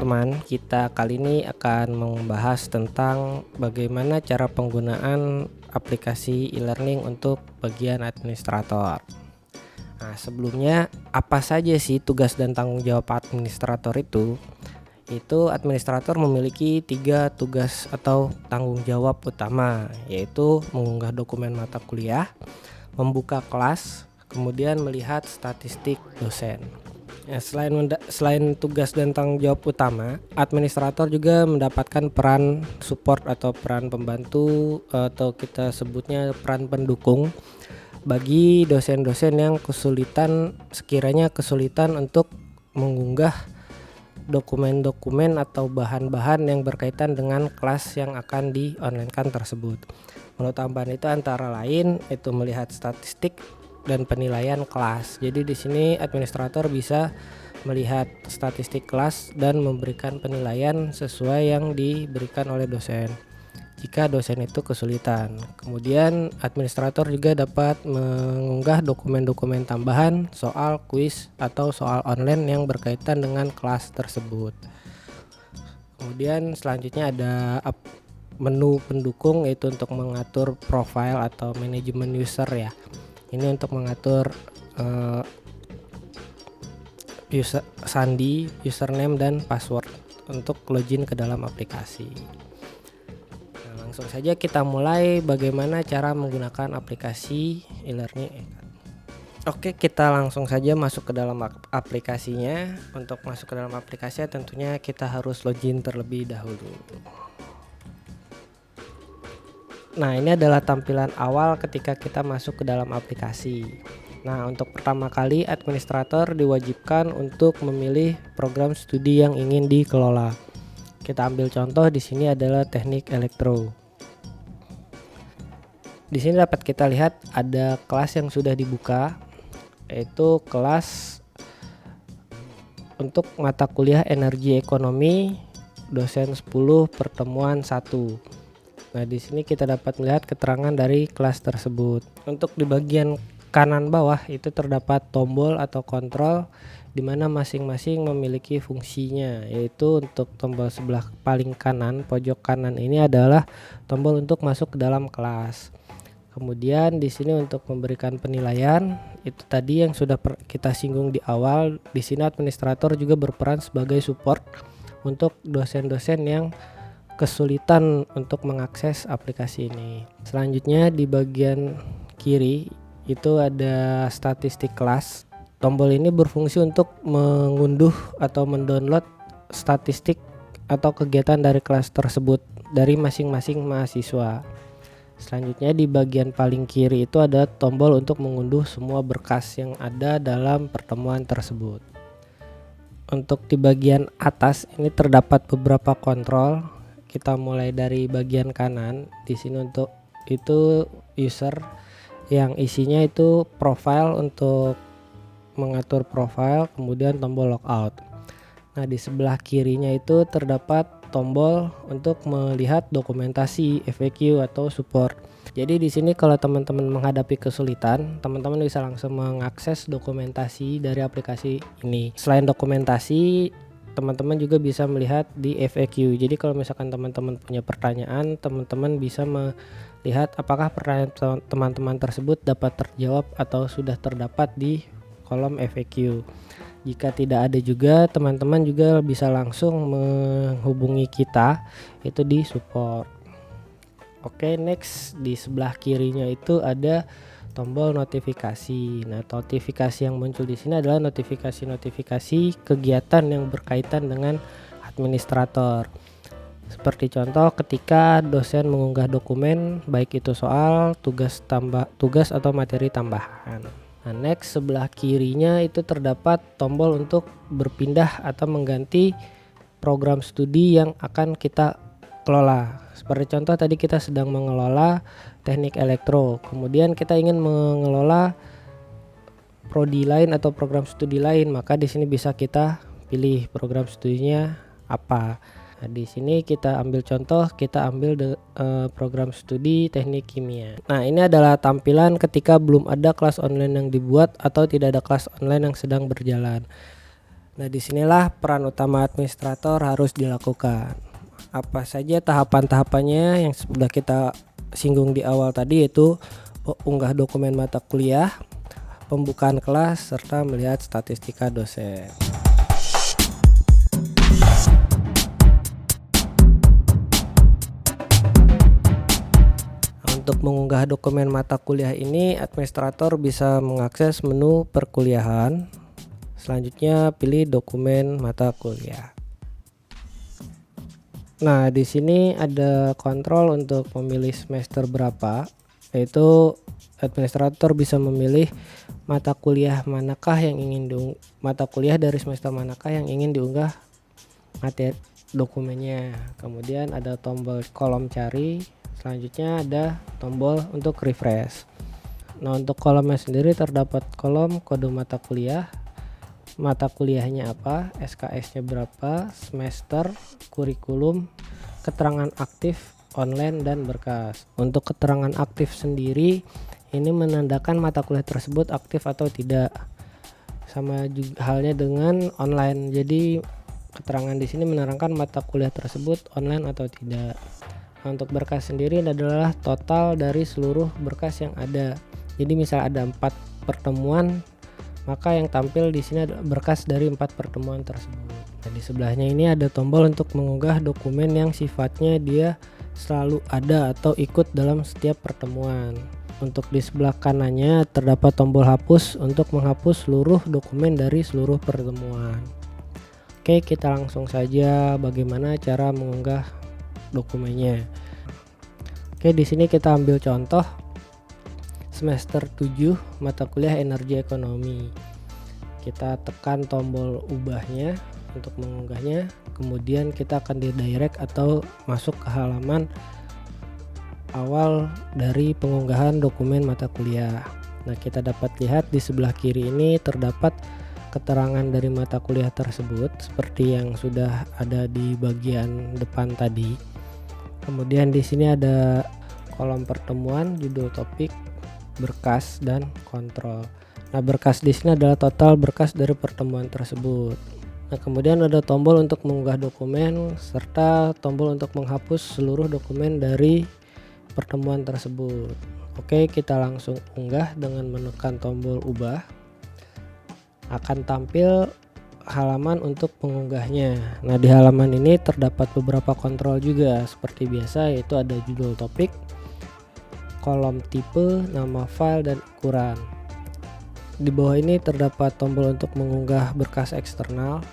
teman-teman, kita kali ini akan membahas tentang bagaimana cara penggunaan aplikasi e-learning untuk bagian administrator. Nah, sebelumnya apa saja sih tugas dan tanggung jawab administrator itu? Itu administrator memiliki 3 tugas atau tanggung jawab utama, yaitu mengunggah dokumen mata kuliah, membuka kelas, kemudian melihat statistik dosen. Ya, selain tugas dan tanggung jawab utama, administrator juga mendapatkan peran support atau peran pembantu atau kita sebutnya peran pendukung bagi dosen-dosen yang sekiranya kesulitan untuk mengunggah dokumen-dokumen atau bahan-bahan yang berkaitan dengan kelas yang akan di-online-kan tersebut. Menu tambahan itu antara lain itu melihat statistik dan penilaian kelas. Jadi di sini administrator bisa melihat statistik kelas dan memberikan penilaian sesuai yang diberikan oleh dosen jika dosen itu kesulitan. Kemudian administrator juga dapat mengunggah dokumen-dokumen tambahan, soal, kuis, atau soal online yang berkaitan dengan kelas tersebut. Kemudian selanjutnya ada menu pendukung, yaitu untuk mengatur profile atau manajemen user ya. Ini untuk mengatur sandi, username, dan password untuk login ke dalam aplikasi. Nah, langsung saja kita mulai bagaimana cara menggunakan aplikasi e-learning. Oke, kita langsung saja masuk ke dalam aplikasinya. Untuk masuk ke dalam aplikasi tentunya kita harus login terlebih dahulu. Nah, ini adalah tampilan awal ketika kita masuk ke dalam aplikasi. Nah, untuk pertama kali administrator diwajibkan untuk memilih program studi yang ingin dikelola. Kita ambil contoh di sini adalah teknik elektro. Di sini dapat kita lihat ada kelas yang sudah dibuka, yaitu kelas untuk mata kuliah energi ekonomi dosen 10 pertemuan 1. Nah, di sini kita dapat melihat keterangan dari kelas tersebut. Untuk di bagian kanan bawah itu terdapat tombol atau kontrol di mana masing-masing memiliki fungsinya, yaitu untuk tombol sebelah paling kanan, pojok kanan ini adalah tombol untuk masuk ke dalam kelas. Kemudian di sini untuk memberikan penilaian, itu tadi yang sudah kita singgung di awal. Di sini administrator juga berperan sebagai support untuk dosen-dosen yang kesulitan untuk mengakses aplikasi ini. Selanjutnya di bagian kiri itu ada statistik kelas. Tombol ini berfungsi untuk mengunduh atau mendownload statistik atau kegiatan dari kelas tersebut dari masing-masing mahasiswa. Selanjutnya di bagian paling kiri itu ada tombol untuk mengunduh semua berkas yang ada dalam pertemuan tersebut. Untuk di bagian atas ini terdapat beberapa kontrol. Kita mulai dari bagian kanan. Di sini untuk itu user yang isinya itu profile untuk mengatur profile, kemudian tombol logout. Nah, di sebelah kirinya itu terdapat tombol untuk melihat dokumentasi, FAQ atau support. Jadi di sini kalau teman-teman menghadapi kesulitan, teman-teman bisa langsung mengakses dokumentasi dari aplikasi ini. Selain dokumentasi, teman-teman juga bisa melihat di FAQ. Jadi kalau misalkan teman-teman punya pertanyaan, teman-teman bisa melihat apakah pertanyaan teman-teman tersebut dapat terjawab atau sudah terdapat di kolom FAQ. Jika tidak ada juga, teman-teman juga bisa langsung menghubungi kita itu di support. Oke, next di sebelah kirinya itu ada tombol notifikasi. Nah, notifikasi yang muncul di sini adalah notifikasi kegiatan yang berkaitan dengan administrator. Seperti contoh ketika dosen mengunggah dokumen, baik itu soal, tugas atau materi tambahan. Nah, next sebelah kirinya itu terdapat tombol untuk berpindah atau mengganti program studi yang akan kita kelola. Seperti contoh tadi kita sedang mengelola teknik elektro, kemudian kita ingin mengelola prodi lain atau program studi lain, maka di sini bisa kita pilih program studinya apa. Nah, di sini kita ambil contoh, kita ambil program studi teknik kimia. Nah, ini adalah tampilan ketika belum ada kelas online yang dibuat atau tidak ada kelas online yang sedang berjalan. Nah, disinilah peran utama administrator harus dilakukan. Apa saja tahapan-tahapannya yang sudah kita singgung di awal tadi, yaitu unggah dokumen mata kuliah, pembukaan kelas, serta melihat statistika dosen. Untuk mengunggah dokumen mata kuliah ini, administrator bisa mengakses menu perkuliahan. Selanjutnya pilih dokumen mata kuliah. Nah, di sini ada kontrol untuk memilih semester berapa, yaitu administrator bisa memilih mata kuliah dari semester manakah yang ingin diunggah materi dokumennya. Kemudian ada tombol kolom cari, selanjutnya ada tombol untuk refresh. Nah, untuk kolomnya sendiri terdapat kolom kode mata kuliahnya apa, SKS-nya berapa, semester, kurikulum, keterangan aktif, online, dan berkas. Untuk keterangan aktif sendiri, ini menandakan mata kuliah tersebut aktif atau tidak. Sama juga halnya dengan online. Jadi keterangan di sini menerangkan mata kuliah tersebut online atau tidak. Nah, untuk berkas sendiri adalah total dari seluruh berkas yang ada. Jadi misal ada 4 pertemuan, maka yang tampil di sini adalah berkas dari 4 pertemuan tersebut. Nah, di sebelahnya ini ada tombol untuk mengunggah dokumen yang sifatnya dia selalu ada atau ikut dalam setiap pertemuan. Untuk di sebelah kanannya terdapat tombol hapus untuk menghapus seluruh dokumen dari seluruh pertemuan. Oke, kita langsung saja bagaimana cara mengunggah dokumennya. Oke, di sini kita ambil contoh semester 7 mata kuliah energi ekonomi. Kita tekan tombol ubahnya untuk mengunggahnya, kemudian kita akan didirect atau masuk ke halaman awal dari pengunggahan dokumen mata kuliah. Nah, kita dapat lihat di sebelah kiri ini terdapat keterangan dari mata kuliah tersebut seperti yang sudah ada di bagian depan tadi. Kemudian di sini ada kolom pertemuan, judul topik, berkas, dan kontrol. Nah, berkas di sini adalah total berkas dari pertemuan tersebut. Nah, kemudian ada tombol untuk mengunggah dokumen serta tombol untuk menghapus seluruh dokumen dari pertemuan tersebut. Oke, kita langsung unggah dengan menekan tombol ubah. Akan tampil halaman untuk mengunggahnya. Nah, di halaman ini terdapat beberapa kontrol juga seperti biasa, yaitu ada judul topik, kolom tipe, nama file, dan ukuran. Di bawah ini terdapat tombol untuk mengunggah berkas eksternal.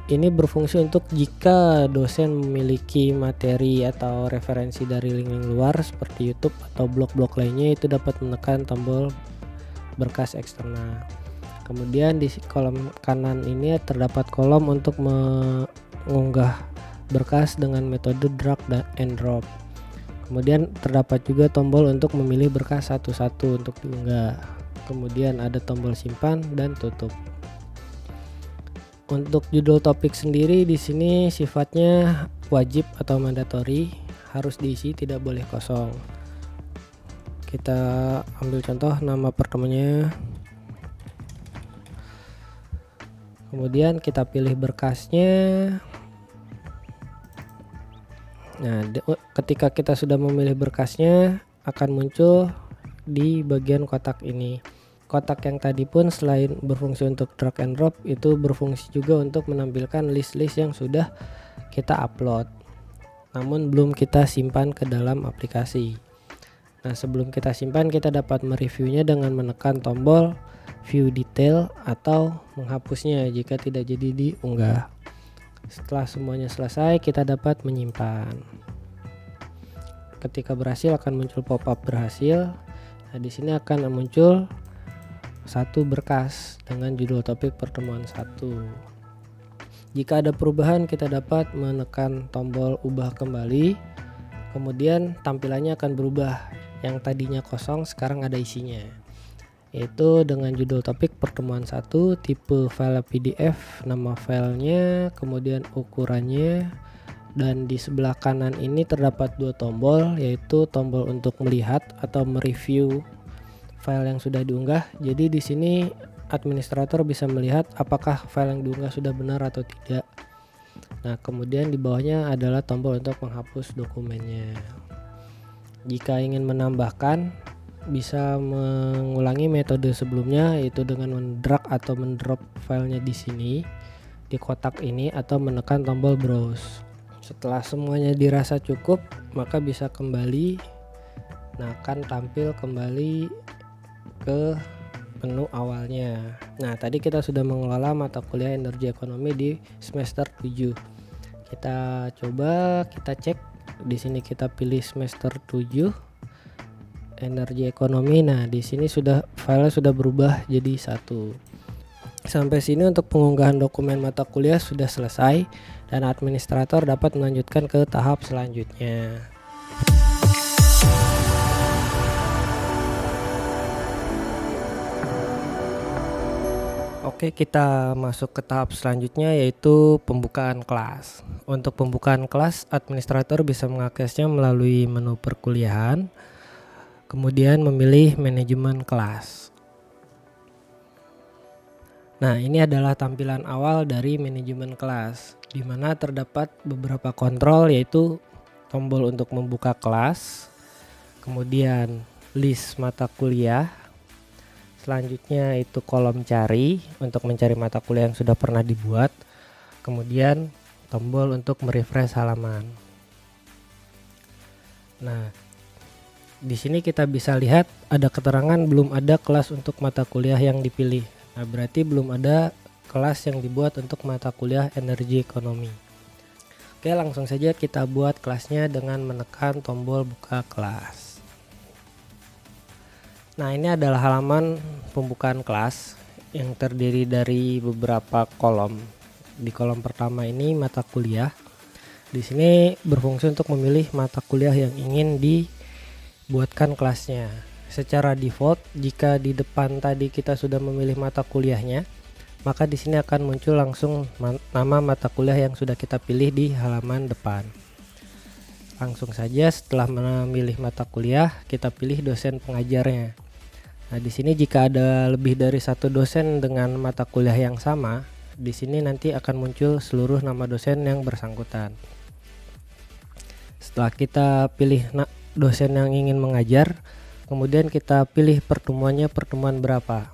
Ini berfungsi untuk jika dosen memiliki materi atau referensi dari link-link luar seperti YouTube atau blog-blog lainnya, itu dapat menekan tombol berkas eksternal. Kemudian di kolom kanan ini terdapat kolom untuk mengunggah berkas dengan metode drag and drop. Kemudian terdapat juga tombol untuk memilih berkas satu-satu untuk diunggah. Kemudian ada tombol simpan dan tutup. Untuk judul topik sendiri di sini sifatnya wajib atau mandatory, harus diisi, tidak boleh kosong. Kita ambil contoh nama pertemuannya. Kemudian kita pilih berkasnya. Nah, ketika kita sudah memilih berkasnya akan muncul di bagian kotak ini. Kotak yang tadi pun selain berfungsi untuk drag and drop, itu berfungsi juga untuk menampilkan list-list yang sudah kita upload, namun belum kita simpan ke dalam aplikasi. Nah, sebelum kita simpan, kita dapat mereviewnya dengan menekan tombol view detail atau menghapusnya jika tidak jadi diunggah. Setelah semuanya selesai, kita dapat menyimpan. Ketika berhasil akan muncul pop-up berhasil. Nah, di sini akan muncul satu berkas dengan judul topik pertemuan 1. Jika ada perubahan, kita dapat menekan tombol ubah kembali. Kemudian tampilannya akan berubah. Yang tadinya kosong sekarang ada isinya, yaitu dengan judul topik pertemuan 1, tipe file PDF, nama filenya, kemudian ukurannya. Dan di sebelah kanan ini terdapat 2 tombol, yaitu tombol untuk melihat atau mereview file yang sudah diunggah. Jadi di sini administrator bisa melihat apakah file yang diunggah sudah benar atau tidak. Nah, kemudian di bawahnya adalah tombol untuk menghapus dokumennya. Jika ingin menambahkan, bisa mengulangi metode sebelumnya, yaitu dengan mendrag atau mendrop filenya di sini di kotak ini atau menekan tombol browse. Setelah semuanya dirasa cukup, maka bisa kembali. Nah, akan tampil kembali ke menu awalnya. Nah, tadi kita sudah mengelola mata kuliah energi ekonomi di semester 7. Kita coba kita cek. Di sini kita pilih semester 7 energi ekonomi. Nah, di sini filenya sudah berubah jadi 1. Sampai sini untuk pengunggahan dokumen mata kuliah sudah selesai dan administrator dapat melanjutkan ke tahap selanjutnya. Oke, kita masuk ke tahap selanjutnya, yaitu pembukaan kelas. Untuk pembukaan kelas, administrator bisa mengaksesnya melalui menu perkuliahan, kemudian memilih manajemen kelas. Nah, ini adalah tampilan awal dari manajemen kelas, di mana terdapat beberapa kontrol, yaitu tombol untuk membuka kelas, kemudian list mata kuliah, selanjutnya itu kolom cari untuk mencari mata kuliah yang sudah pernah dibuat, kemudian tombol untuk merefresh halaman. Nah, di sini kita bisa lihat ada keterangan belum ada kelas untuk mata kuliah yang dipilih. Nah, berarti belum ada kelas yang dibuat untuk mata kuliah energi ekonomi. Oke, langsung saja kita buat kelasnya dengan menekan tombol buka kelas. Nah, ini adalah halaman pembukaan kelas yang terdiri dari beberapa kolom. Di kolom pertama ini mata kuliah. Di sini berfungsi untuk memilih mata kuliah yang ingin dibuatkan kelasnya. Secara default, jika di depan tadi kita sudah memilih mata kuliahnya, maka di sini akan muncul langsung nama mata kuliah yang sudah kita pilih di halaman depan. Langsung saja setelah memilih mata kuliah, kita pilih dosen pengajarnya. Nah, di sini jika ada lebih dari satu dosen dengan mata kuliah yang sama, di sini nanti akan muncul seluruh nama dosen yang bersangkutan. Setelah kita pilih dosen yang ingin mengajar, kemudian kita pilih pertemuannya pertemuan berapa.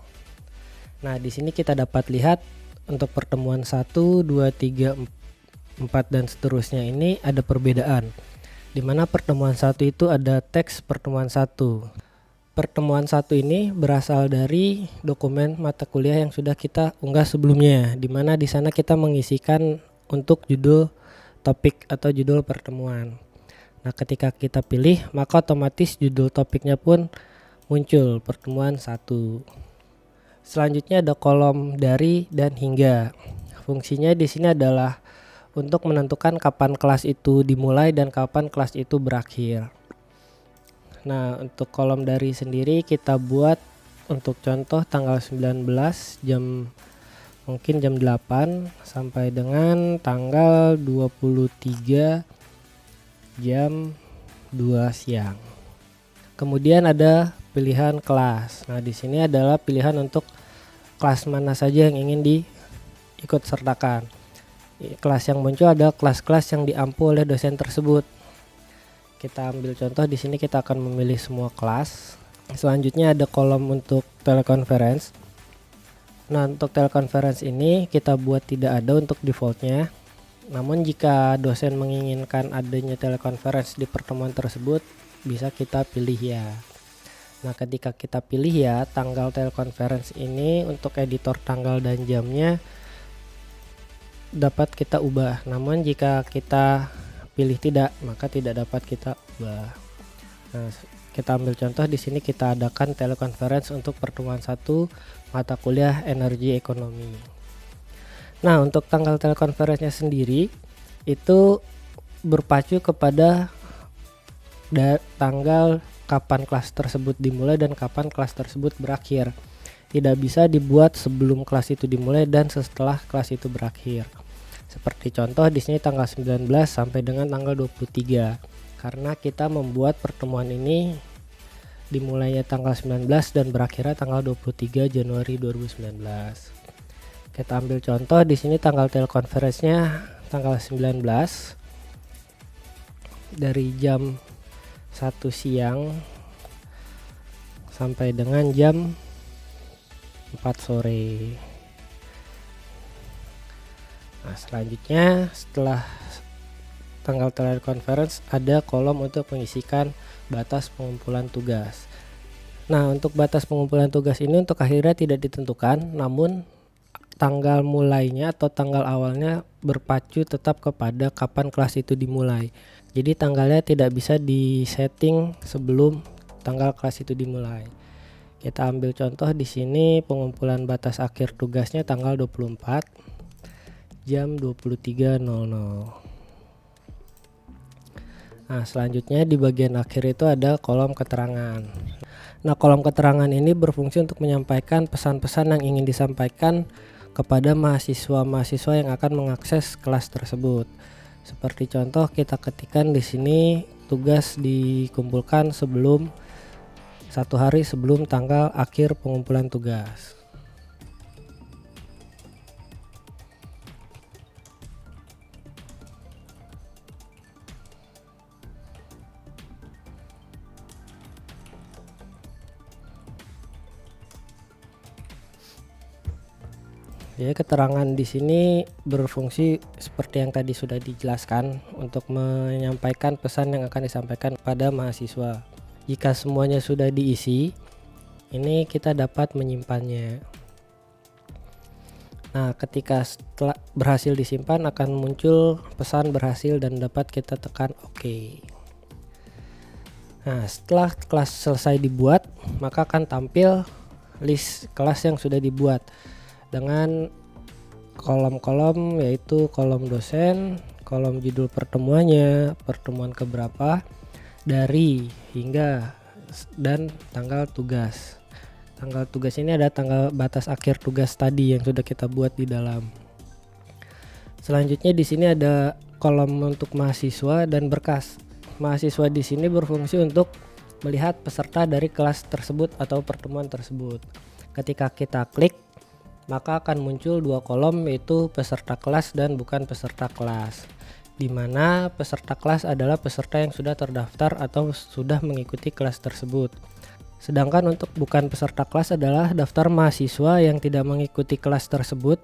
Nah, di sini kita dapat lihat untuk pertemuan 1, 2, 3, 4 dan seterusnya ini ada perbedaan. Di mana pertemuan 1 itu ada teks pertemuan 1. Pertemuan 1 ini berasal dari dokumen mata kuliah yang sudah kita unggah sebelumnya, di mana di sana kita mengisikan untuk judul topik atau judul pertemuan. Nah, ketika kita pilih, maka otomatis judul topiknya pun muncul, pertemuan 1. Selanjutnya ada kolom dari dan hingga. Fungsinya di sini adalah untuk menentukan kapan kelas itu dimulai dan kapan kelas itu berakhir. Nah, untuk kolom dari sendiri kita buat untuk contoh tanggal 19 mungkin jam 8 sampai dengan tanggal 23 jam 2 siang. Kemudian ada pilihan kelas. Nah, di sini adalah pilihan untuk kelas mana saja yang ingin diikut sertakan. Kelas yang muncul ada kelas-kelas yang diampu oleh dosen tersebut. Kita ambil contoh di sini, kita akan memilih semua kelas. Selanjutnya ada kolom untuk teleconference. Nah, untuk teleconference ini kita buat tidak ada untuk defaultnya. Namun jika dosen menginginkan adanya teleconference di pertemuan tersebut, bisa kita pilih ya. Nah, ketika kita pilih ya, tanggal teleconference ini untuk editor tanggal dan jamnya dapat kita ubah. Namun jika kita pilih tidak, maka tidak dapat kita ubah. Nah, kita ambil contoh di sini, kita adakan teleconference untuk pertemuan 1 mata kuliah energi ekonomi. Nah, untuk tanggal teleconference-nya sendiri itu berpacu kepada tanggal kapan kelas tersebut dimulai dan kapan kelas tersebut berakhir. Tidak bisa dibuat sebelum kelas itu dimulai dan setelah kelas itu berakhir. Seperti contoh di sini tanggal 19 sampai dengan tanggal 23. Karena kita membuat pertemuan ini dimulainya tanggal 19 dan berakhirnya tanggal 23 Januari 2019. Kita ambil contoh di sini tanggal telekonferensinya tanggal 19 dari jam 1 siang sampai dengan jam 4 sore. Nah, selanjutnya setelah tanggal telekonferensi ada kolom untuk mengisikan batas pengumpulan tugas. Nah, untuk batas pengumpulan tugas ini untuk akhirnya tidak ditentukan, namun tanggal mulainya atau tanggal awalnya berpacu tetap kepada kapan kelas itu dimulai. Jadi tanggalnya tidak bisa disetting sebelum tanggal kelas itu dimulai. Kita ambil contoh di sini pengumpulan batas akhir tugasnya tanggal 24 jam 23.00. Nah, selanjutnya di bagian akhir itu ada kolom keterangan. Nah, kolom keterangan ini berfungsi untuk menyampaikan pesan-pesan yang ingin disampaikan kepada mahasiswa-mahasiswa yang akan mengakses kelas tersebut. Seperti contoh kita ketikkan di sini tugas dikumpulkan sebelum 1 hari sebelum tanggal akhir pengumpulan tugas. Jadi keterangan di sini berfungsi seperti yang tadi sudah dijelaskan untuk menyampaikan pesan yang akan disampaikan pada mahasiswa. Jika semuanya sudah diisi, ini kita dapat menyimpannya. Nah, ketika setelah berhasil disimpan akan muncul pesan berhasil dan dapat kita tekan OK. Nah, setelah kelas selesai dibuat, maka akan tampil list kelas yang sudah dibuat dengan kolom-kolom, yaitu kolom dosen, kolom judul pertemuannya, pertemuan keberapa, dari, hingga, dan tanggal tugas. Tanggal tugas ini ada tanggal batas akhir tugas tadi yang sudah kita buat di dalam. Selanjutnya di sini ada kolom untuk mahasiswa dan berkas. Mahasiswa di sini berfungsi untuk melihat peserta dari kelas tersebut atau pertemuan tersebut. Ketika kita klik, maka akan muncul 2 kolom, yaitu peserta kelas dan bukan peserta kelas, di mana peserta kelas adalah peserta yang sudah terdaftar atau sudah mengikuti kelas tersebut. Sedangkan untuk bukan peserta kelas adalah daftar mahasiswa yang tidak mengikuti kelas tersebut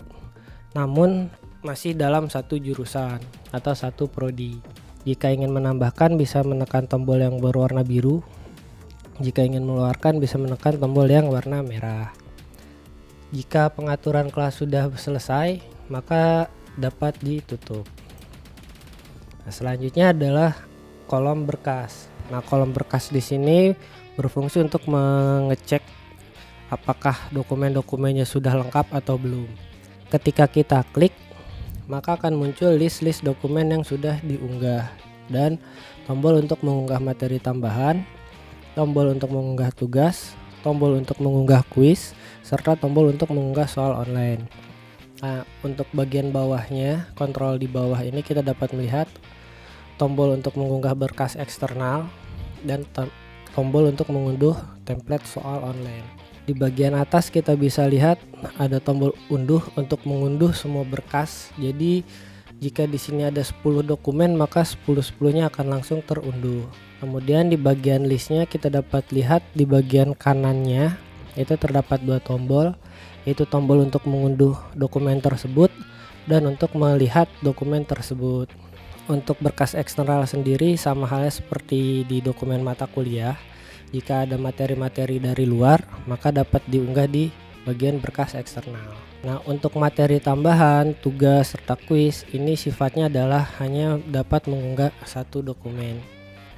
namun masih dalam satu jurusan atau satu prodi. Jika ingin menambahkan bisa menekan tombol yang berwarna biru, jika ingin mengeluarkan bisa menekan tombol yang warna merah. Jika pengaturan kelas sudah selesai, maka dapat ditutup. Nah, selanjutnya adalah kolom berkas. Nah, kolom berkas di sini berfungsi untuk mengecek apakah dokumen-dokumennya sudah lengkap atau belum. Ketika kita klik, maka akan muncul list-list dokumen yang sudah diunggah dan tombol untuk mengunggah materi tambahan, tombol untuk mengunggah tugas, tombol untuk mengunggah kuis, serta tombol untuk mengunggah soal online. Nah, untuk bagian bawahnya, kontrol di bawah ini kita dapat melihat tombol untuk mengunggah berkas eksternal dan tombol untuk mengunduh template soal online. Di bagian atas kita bisa lihat ada tombol unduh untuk mengunduh semua berkas. Jadi jika di sini ada 10 dokumen, maka 10-10-nya akan langsung terunduh. Kemudian di bagian listnya kita dapat lihat di bagian kanannya itu terdapat 2 tombol, yaitu tombol untuk mengunduh dokumen tersebut dan untuk melihat dokumen tersebut. Untuk berkas eksternal sendiri sama halnya seperti di dokumen mata kuliah. Jika ada materi-materi dari luar, maka dapat diunggah di bagian berkas eksternal. Nah, untuk materi tambahan, tugas, serta kuis ini sifatnya adalah hanya dapat mengunggah 1 dokumen.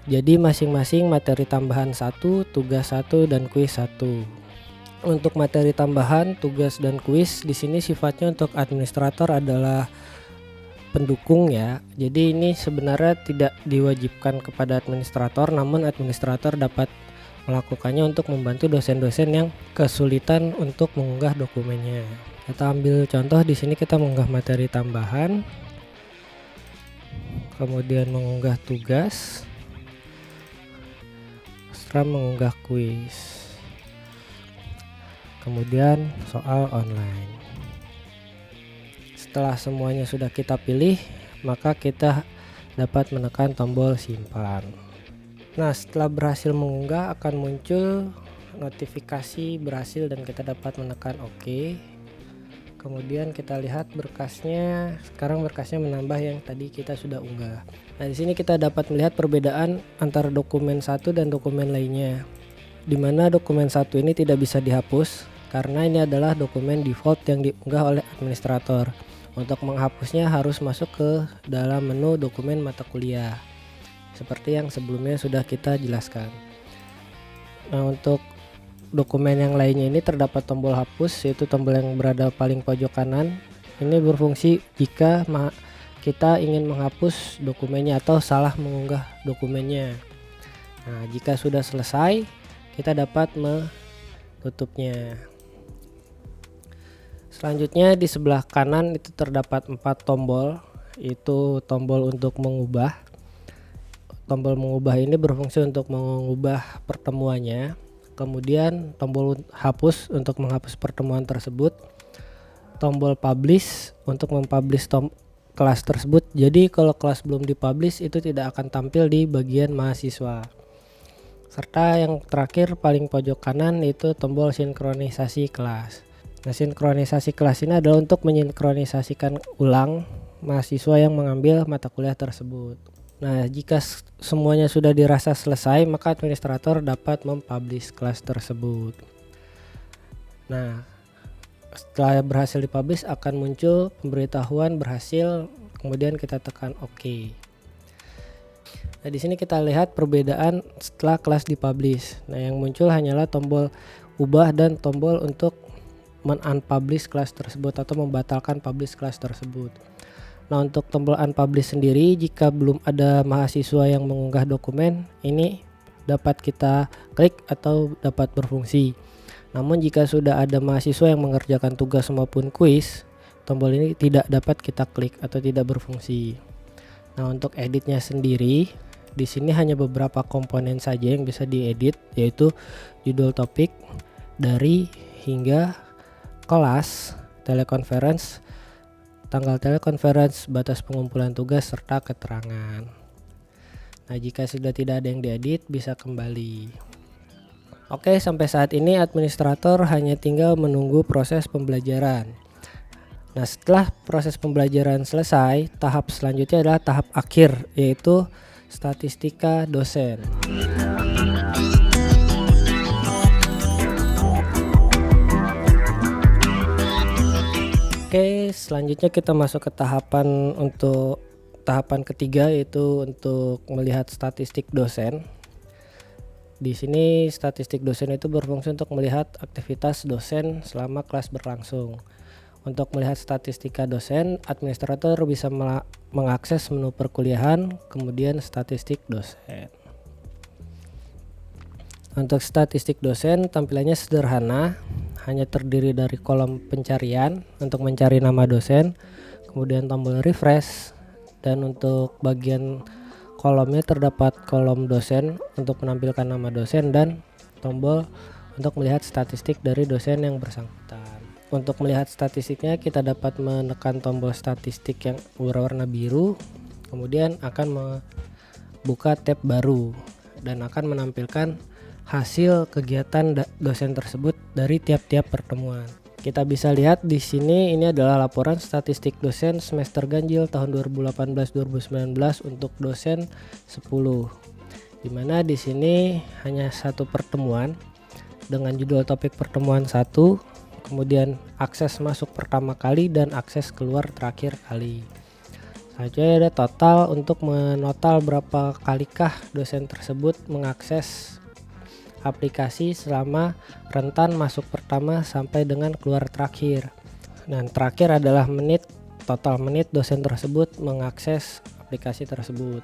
Jadi masing-masing materi tambahan 1, tugas 1, dan kuis 1. Untuk materi tambahan, tugas, dan kuis di sini sifatnya untuk administrator adalah pendukung ya. Jadi ini sebenarnya tidak diwajibkan kepada administrator, namun administrator dapat melakukannya untuk membantu dosen-dosen yang kesulitan untuk mengunggah dokumennya. Kita ambil contoh di sini, kita mengunggah materi tambahan, kemudian mengunggah tugas. cara mengunggah kuis. Kemudian soal online. Setelah semuanya sudah kita pilih, maka kita dapat menekan tombol simpan. Nah, setelah berhasil mengunggah akan muncul notifikasi berhasil dan kita dapat menekan OK. Kemudian kita lihat berkasnya. Sekarang berkasnya menambah yang tadi kita sudah unggah. Nah, di sini kita dapat melihat perbedaan antara dokumen satu dan dokumen lainnya. Di mana dokumen satu ini tidak bisa dihapus karena ini adalah dokumen default yang diunggah oleh administrator. Untuk menghapusnya harus masuk ke dalam menu dokumen mata kuliah, seperti yang sebelumnya sudah kita jelaskan. Nah, untuk dokumen yang lainnya ini terdapat tombol hapus, yaitu tombol yang berada paling pojok kanan. Ini berfungsi jika kita ingin menghapus dokumennya atau salah mengunggah dokumennya. Nah, jika sudah selesai, kita dapat menutupnya. Selanjutnya di sebelah kanan itu terdapat 4 tombol, yaitu tombol untuk mengubah. Tombol mengubah ini berfungsi untuk mengubah pertemuannya. Kemudian tombol hapus untuk menghapus pertemuan tersebut. Tombol publish untuk mempublish kelas tersebut. Jadi kalau kelas belum dipublish itu tidak akan tampil di bagian mahasiswa. Serta yang terakhir paling pojok kanan itu tombol sinkronisasi kelas. Nah, sinkronisasi kelas ini adalah untuk mensinkronisasikan ulang mahasiswa yang mengambil mata kuliah tersebut. Nah, jika semuanya sudah dirasa selesai, maka administrator dapat mempublish kelas tersebut. Nah, setelah berhasil dipublish akan muncul pemberitahuan berhasil, kemudian kita tekan OK. Nah, di sini kita lihat perbedaan setelah kelas dipublish. Nah, yang muncul hanyalah tombol ubah dan tombol untuk men-unpublish kelas tersebut atau membatalkan publish kelas tersebut. Nah, untuk tombol unpublish sendiri, jika belum ada mahasiswa yang mengunggah dokumen, ini dapat kita klik atau dapat berfungsi. Namun jika sudah ada mahasiswa yang mengerjakan tugas maupun kuis, tombol ini tidak dapat kita klik atau tidak berfungsi. Nah, untuk editnya sendiri, di sini hanya beberapa komponen saja yang bisa diedit, yaitu judul topik, dari, hingga, kelas, telekonferensi, tanggal telekonferensi, batas pengumpulan tugas, serta keterangan. Nah, jika sudah tidak ada yang diedit, bisa kembali. Oke, sampai saat ini administrator hanya tinggal menunggu proses pembelajaran. Nah, setelah proses pembelajaran selesai, tahap selanjutnya adalah tahap akhir, yaitu statistika dosen. Oke, selanjutnya kita masuk ke tahapan ketiga, yaitu untuk melihat statistik dosen. Di sini statistik dosen itu berfungsi untuk melihat aktivitas dosen selama kelas berlangsung. Untuk melihat statistika dosen, administrator bisa mengakses menu perkuliahan, kemudian statistik dosen. Untuk statistik dosen tampilannya sederhana, hanya terdiri dari kolom pencarian untuk mencari nama dosen, kemudian tombol refresh, dan untuk bagian kolomnya terdapat kolom dosen untuk menampilkan nama dosen dan tombol untuk melihat statistik dari dosen yang bersangkutan. Untuk melihat statistiknya kita dapat menekan tombol statistik yang berwarna biru, kemudian akan membuka tab baru dan akan menampilkan hasil kegiatan dosen tersebut dari tiap-tiap pertemuan. Kita bisa lihat di sini, ini adalah laporan statistik dosen semester ganjil tahun 2018-2019 untuk dosen 10. Dimana di sini hanya satu pertemuan dengan judul topik pertemuan 1, kemudian akses masuk pertama kali dan akses keluar terakhir kali. Selanjutnya ada total untuk menotal berapa kalikah dosen tersebut mengakses aplikasi selama rentan masuk pertama sampai dengan keluar terakhir. Dan terakhir adalah total menit dosen tersebut mengakses aplikasi tersebut.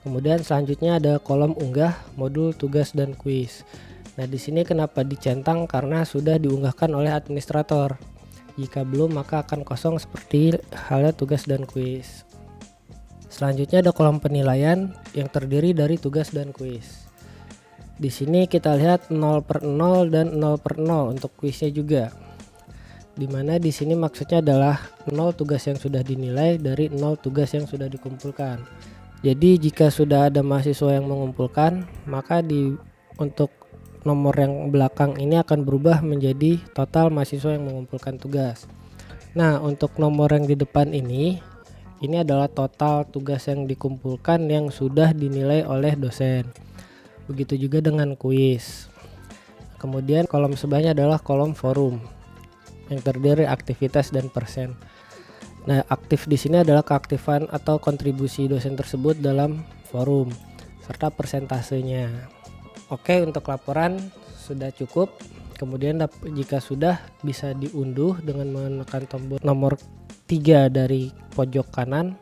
Kemudian selanjutnya ada kolom unggah, modul, tugas, dan kuis. Nah, di sini kenapa dicentang? Karena sudah diunggahkan oleh administrator. Jika belum, maka akan kosong seperti halnya tugas dan kuis. Selanjutnya ada kolom penilaian yang terdiri dari tugas dan kuis. Di sini kita lihat 0/0 dan 0/0 untuk kuisnya juga. Dimana di sini maksudnya adalah 0 tugas yang sudah dinilai dari 0 tugas yang sudah dikumpulkan. Jadi jika sudah ada mahasiswa yang mengumpulkan, maka untuk nomor yang belakang ini akan berubah menjadi total mahasiswa yang mengumpulkan tugas. Nah, untuk nomor yang di depan ini adalah total tugas yang dikumpulkan yang sudah dinilai oleh dosen. Begitu juga dengan kuis. Kemudian kolom sebelahnya adalah kolom forum yang terdiri aktivitas dan persen. Nah, aktif di sini adalah keaktifan atau kontribusi dosen tersebut dalam forum serta persentasenya. Oke, untuk laporan sudah cukup. Kemudian jika sudah, bisa diunduh dengan menekan tombol nomor 3 dari pojok kanan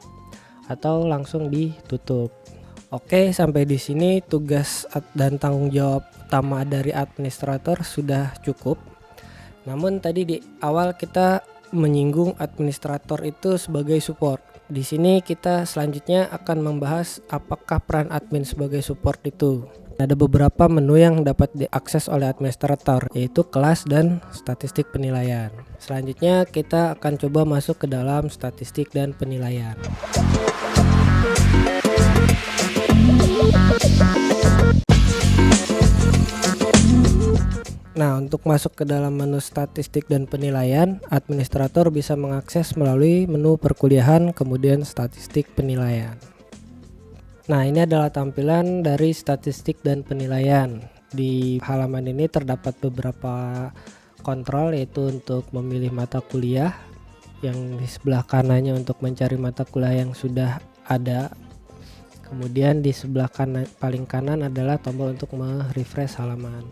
atau langsung ditutup. Oke, sampai di sini tugas dan tanggung jawab utama dari administrator sudah cukup. Namun tadi di awal kita menyinggung administrator itu sebagai support. Di sini kita selanjutnya akan membahas apakah peran admin sebagai support itu. Ada beberapa menu yang dapat diakses oleh administrator, yaitu kelas dan statistik penilaian. Selanjutnya kita akan coba masuk ke dalam statistik dan penilaian. Nah, untuk masuk ke dalam menu statistik dan penilaian, administrator bisa mengakses melalui menu perkuliahan, kemudian statistik penilaian. Nah, ini adalah tampilan dari statistik dan penilaian. Di halaman ini terdapat beberapa kontrol, yaitu untuk memilih mata kuliah, yang di sebelah kanannya untuk mencari mata kuliah yang sudah ada. Kemudian di sebelah paling kanan adalah tombol untuk merefresh halaman.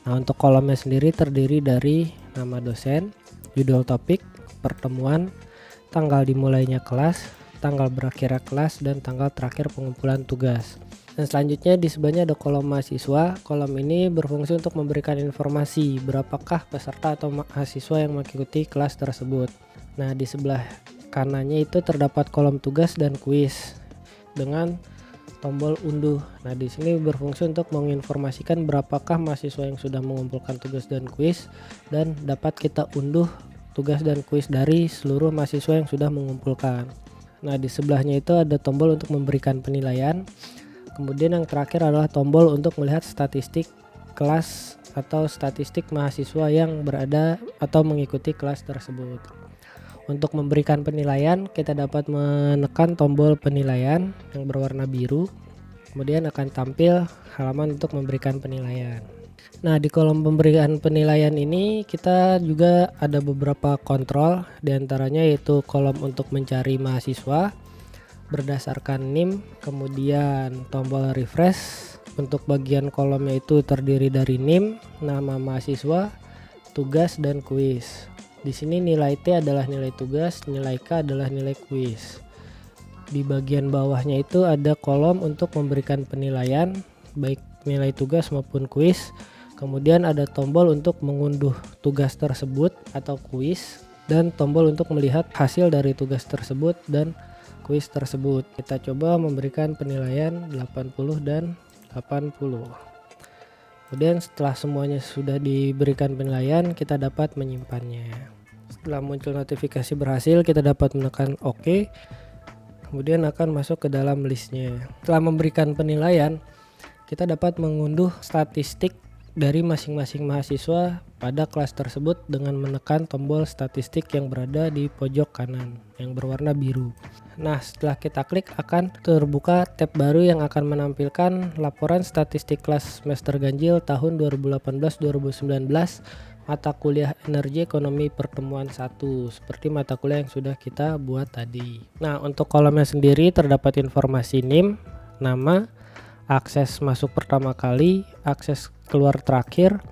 Nah, untuk kolomnya sendiri terdiri dari nama dosen, judul topik, pertemuan, tanggal dimulainya kelas, tanggal berakhirnya kelas, dan tanggal terakhir pengumpulan tugas. Dan selanjutnya di sebelahnya ada kolom mahasiswa. Kolom ini berfungsi untuk memberikan informasi berapakah peserta atau mahasiswa yang mengikuti kelas tersebut. Nah, di sebelah kanannya itu terdapat kolom tugas dan kuis dengan tombol unduh. Nah, di sini berfungsi untuk menginformasikan berapakah mahasiswa yang sudah mengumpulkan tugas dan kuis, dan dapat kita unduh tugas dan kuis dari seluruh mahasiswa yang sudah mengumpulkan. Nah, di sebelahnya itu ada tombol untuk memberikan penilaian. Kemudian yang terakhir adalah tombol untuk melihat statistik kelas atau statistik mahasiswa yang berada atau mengikuti kelas tersebut. Untuk memberikan penilaian, kita dapat menekan tombol penilaian yang berwarna biru. Kemudian akan tampil halaman untuk memberikan penilaian. Nah, di kolom pemberian penilaian ini kita juga ada beberapa kontrol, diantaranya yaitu kolom untuk mencari mahasiswa berdasarkan NIM, kemudian tombol refresh. Untuk bagian kolomnya itu terdiri dari NIM, nama mahasiswa, tugas, dan kuis. Di sini nilai T adalah nilai tugas, nilai K adalah nilai kuis. Di bagian bawahnya itu ada kolom untuk memberikan penilaian, baik nilai tugas maupun kuis. Kemudian ada tombol untuk mengunduh tugas tersebut atau kuis, dan tombol untuk melihat hasil dari tugas tersebut dan kuis tersebut. Kita coba memberikan penilaian 80 dan 80. Kemudian setelah semuanya sudah diberikan penilaian, kita dapat menyimpannya. Setelah muncul notifikasi berhasil, kita dapat menekan OK. Kemudian akan masuk ke dalam listnya. Setelah memberikan penilaian, kita dapat mengunduh statistik dari masing-masing mahasiswa pada kelas tersebut dengan menekan tombol statistik yang berada di pojok kanan yang berwarna biru. Nah, setelah kita klik akan terbuka tab baru yang akan menampilkan laporan statistik kelas semester ganjil tahun 2018-2019 mata kuliah energi ekonomi pertemuan 1, seperti mata kuliah yang sudah kita buat tadi. Nah, untuk kolomnya sendiri terdapat informasi NIM, nama, akses masuk pertama kali, akses keluar terakhir,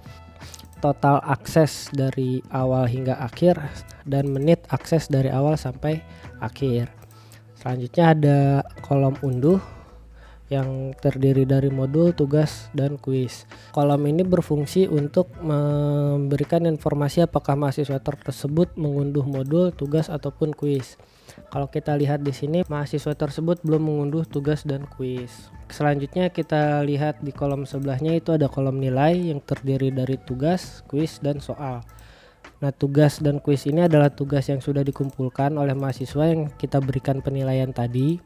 total akses dari awal hingga akhir, dan menit akses dari awal sampai akhir. Selanjutnya ada kolom unduh, yang terdiri dari modul, tugas, dan kuis. Kolom ini berfungsi untuk memberikan informasi apakah mahasiswa tersebut mengunduh modul, tugas, ataupun kuis. Kalau kita lihat di sini, mahasiswa tersebut belum mengunduh tugas dan kuis. Selanjutnya kita lihat di kolom sebelahnya itu ada kolom nilai yang terdiri dari tugas, kuis, dan soal. Nah, tugas dan kuis ini adalah tugas yang sudah dikumpulkan oleh mahasiswa yang kita berikan penilaian tadi.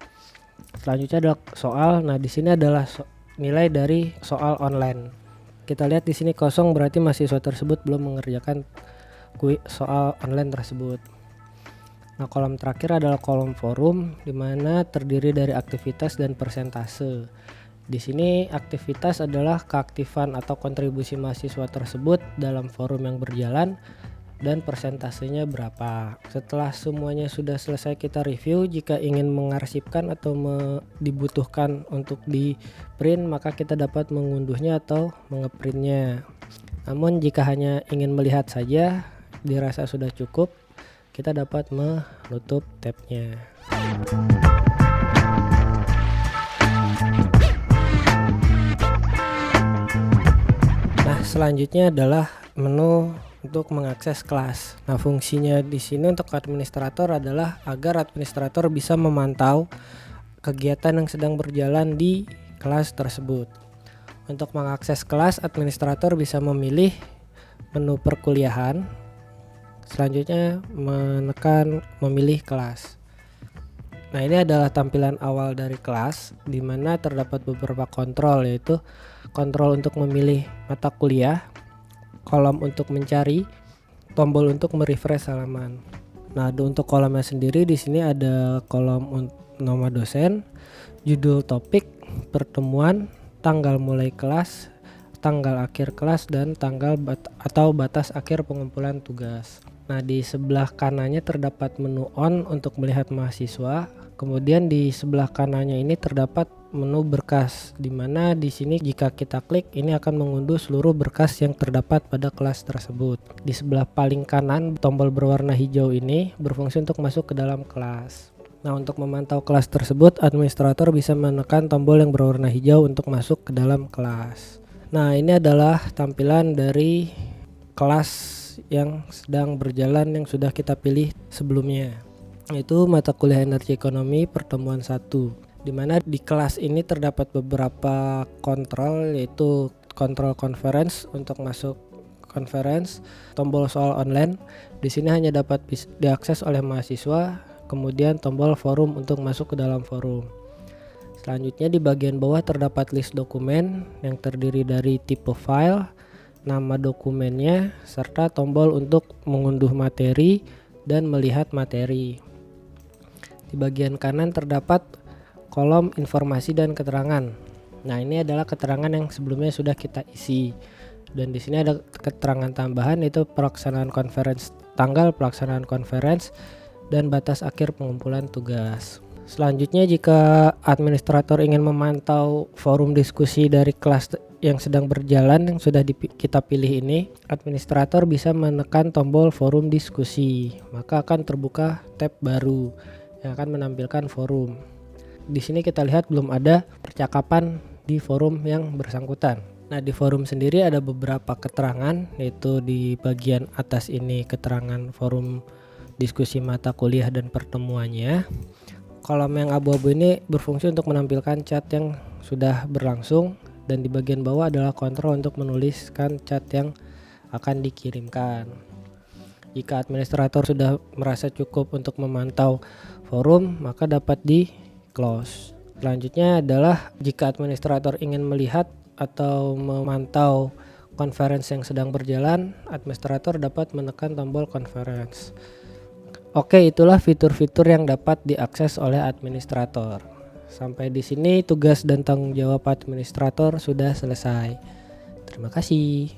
Selanjutnya adalah soal. Nah, di sini adalah nilai dari soal online. Kita lihat di sini kosong, berarti mahasiswa tersebut belum mengerjakan soal online tersebut. Nah, kolom terakhir adalah kolom forum, di mana terdiri dari aktivitas dan persentase. Di sini aktivitas adalah keaktifan atau kontribusi mahasiswa tersebut dalam forum yang berjalan dan persentasenya berapa. Setelah semuanya sudah selesai kita review, jika ingin mengarsipkan atau dibutuhkan untuk di print, maka kita dapat mengunduhnya atau mengeprintnya. Namun jika hanya ingin melihat saja, dirasa sudah cukup, kita dapat menutup tabnya. Nah, selanjutnya adalah menu untuk mengakses kelas. Nah, fungsinya di sini untuk administrator adalah agar administrator bisa memantau kegiatan yang sedang berjalan di kelas tersebut. Untuk mengakses kelas, administrator bisa memilih menu perkuliahan. Selanjutnya menekan memilih kelas. Nah, ini adalah tampilan awal dari kelas, di mana terdapat beberapa kontrol, yaitu kontrol untuk memilih mata kuliah, kolom untuk mencari, tombol untuk merefresh halaman. Nah, untuk kolomnya sendiri di sini ada kolom nama dosen, judul topik, pertemuan, tanggal mulai kelas, tanggal akhir kelas, dan tanggal atau batas akhir pengumpulan tugas. Nah, di sebelah kanannya terdapat menu on untuk melihat mahasiswa. Kemudian di sebelah kanannya ini terdapat menu berkas, di mana di sini jika kita klik ini akan mengunduh seluruh berkas yang terdapat pada kelas tersebut. Di sebelah paling kanan tombol berwarna hijau ini berfungsi untuk masuk ke dalam kelas. Nah, untuk memantau kelas tersebut, administrator bisa menekan tombol yang berwarna hijau untuk masuk ke dalam kelas. Nah, ini adalah tampilan dari kelas yang sedang berjalan yang sudah kita pilih sebelumnya, yaitu mata kuliah energi ekonomi pertemuan 1, di mana di kelas ini terdapat beberapa kontrol, yaitu kontrol conference untuk masuk conference, tombol soal online. Di sini hanya dapat diakses oleh mahasiswa, kemudian tombol forum untuk masuk ke dalam forum. Selanjutnya di bagian bawah terdapat list dokumen yang terdiri dari tipe file, nama dokumennya, serta tombol untuk mengunduh materi dan melihat materi. Di bagian kanan terdapat kolom informasi dan keterangan. Nah, ini adalah keterangan yang sebelumnya sudah kita isi. Dan di sini ada keterangan tambahan, yaitu pelaksanaan conference, tanggal pelaksanaan conference, dan batas akhir pengumpulan tugas. Selanjutnya, jika administrator ingin memantau forum diskusi dari kelas yang sedang berjalan yang sudah kita pilih ini, administrator bisa menekan tombol forum diskusi, maka akan terbuka tab baru yang akan menampilkan forum. Di sini kita lihat belum ada percakapan di forum yang bersangkutan. Nah, di forum sendiri ada beberapa keterangan, yaitu di bagian atas ini keterangan forum diskusi mata kuliah dan pertemuannya. Kolom yang abu-abu ini berfungsi untuk menampilkan chat yang sudah berlangsung, dan di bagian bawah adalah kontrol untuk menuliskan chat yang akan dikirimkan. Jika administrator sudah merasa cukup untuk memantau forum, maka dapat di close. Selanjutnya adalah jika administrator ingin melihat atau memantau conference yang sedang berjalan, administrator dapat menekan tombol conference. Oke, itulah fitur-fitur yang dapat diakses oleh administrator. Sampai di sini tugas dan tanggung jawab administrator sudah selesai. Terima kasih.